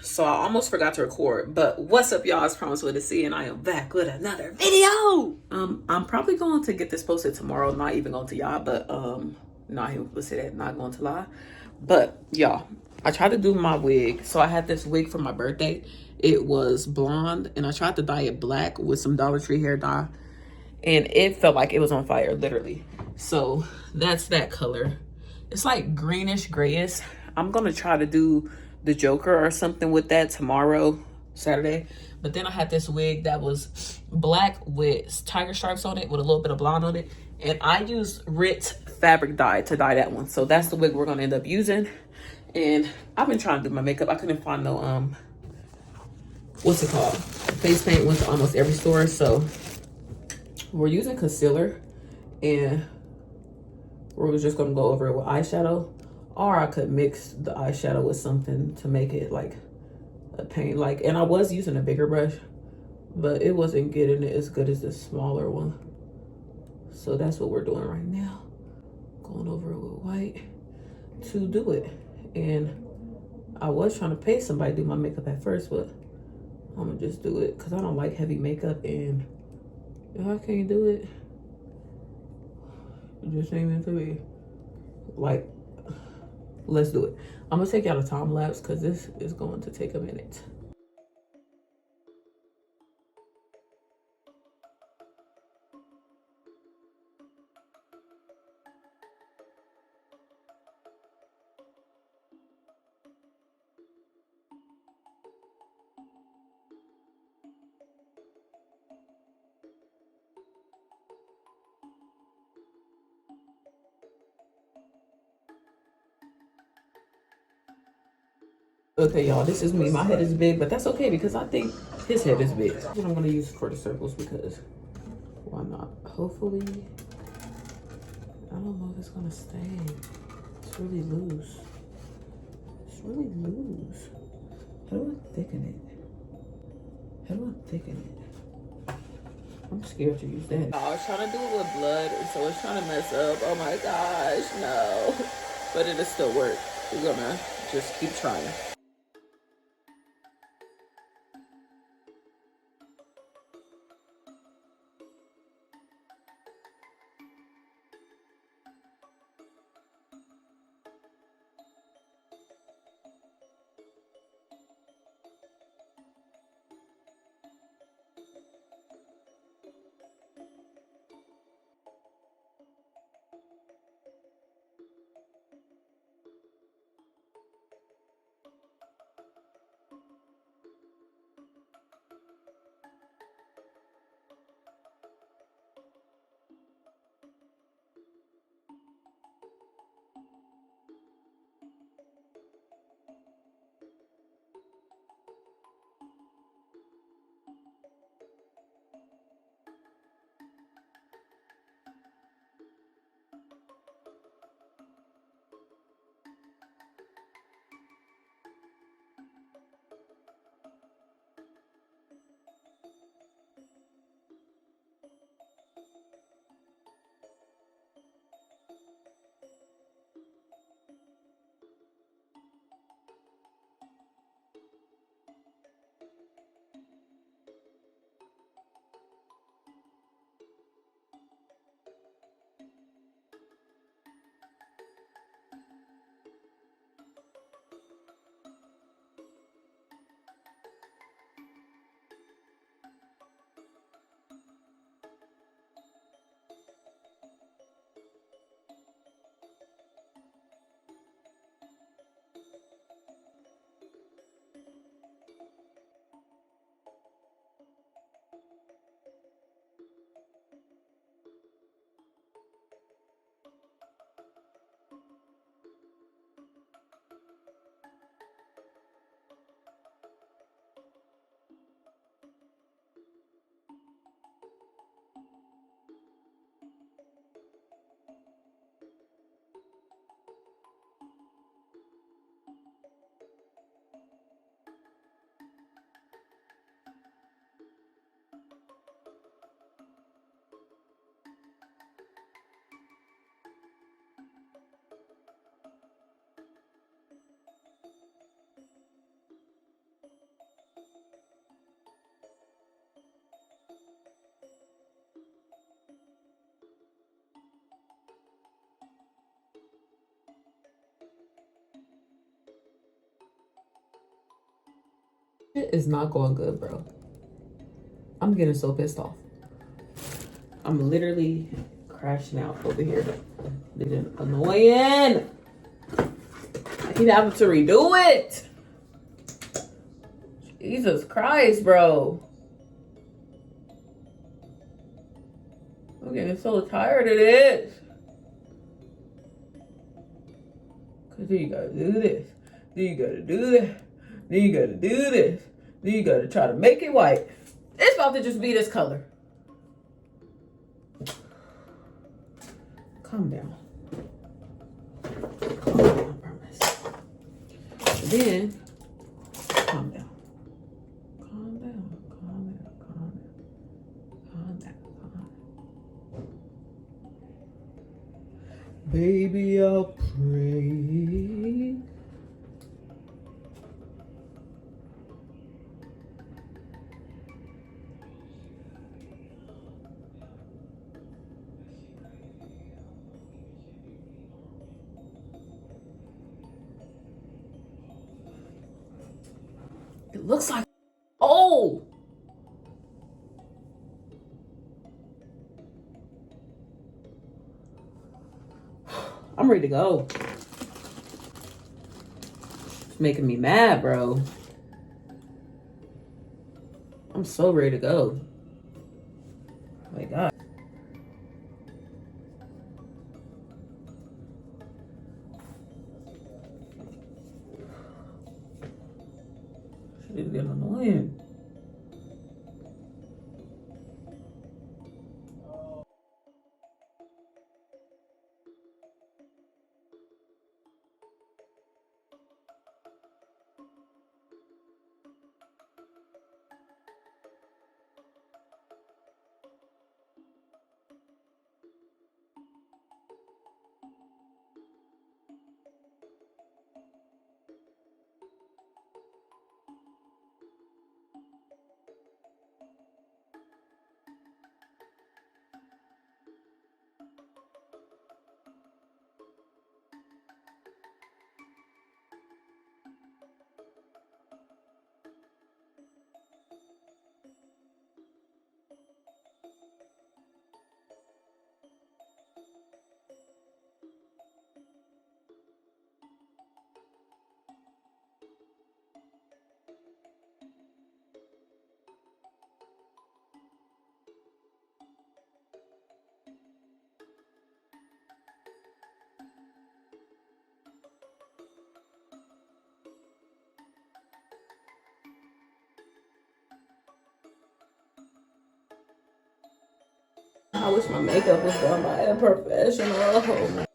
So I almost forgot to record, but what's up, y'all? It's Promise with a C, and I am back with another video. I'm probably going to get this posted tomorrow. Not even going to y'all, but not even gonna say that. Not going to lie, but y'all, I tried to do my wig. So I had this wig for my birthday. It was blonde, and I tried to dye it black with some Dollar Tree hair dye, and it felt like it was on fire, literally. So that's that color. It's like greenish grayish. I'm gonna try to do the Joker or something with that tomorrow, Saturday. But then I had this wig that was black with tiger stripes on it with a little bit of blonde on it, and I used Rit fabric dye to dye that one. So that's the wig we're gonna end up using. And I've been trying to do my makeup. I couldn't find no what's it called, face paint. Went to almost every store, so we're using concealer, and we're just gonna go over it with eyeshadow, or I could mix the eyeshadow with something to make it like a paint. Like, and I was using a bigger brush, but it wasn't getting it as good as the smaller one. So that's what we're doing right now. Going over it with white to do it. And I was trying to pay somebody to do my makeup at first, but I'm gonna just do it because I don't like heavy makeup, and if I can't do it, it just ain't meant to be. Like, let's do it. I'm gonna take y'all a time lapse because this is going to take a minute. Okay, y'all, this is me. My head is big, but that's okay because I think his head is big. That's what I'm gonna use for the circles, because why not? Hopefully, I don't know if it's gonna stay. It's really loose. It's really loose. How do I thicken it? How do I thicken it? I'm scared to use that. I was trying to do it with blood, and so it's trying to mess up. Oh my gosh, no. But it'll still work. We're gonna just keep trying. shit is not going good, bro. I'm getting so pissed off. I'm literally crashing out over here. It is annoying. I keep having to redo it. Jesus Christ, bro. I'm getting so tired of this. Cause then you gotta do this. Then you gotta do that. Then you gotta do this. Then you gotta try to make it white. It's about to just be this color. Calm down. Calm down, I promise. Then, calm down. Calm down. Calm down. Calm down. Calm down. Calm down. Baby, I'll pray. It looks like, oh! I'm ready to go. It's making me mad, bro. I'm so ready to go. Oh my God. Shit is getting annoying. I wish my makeup was done by a professional.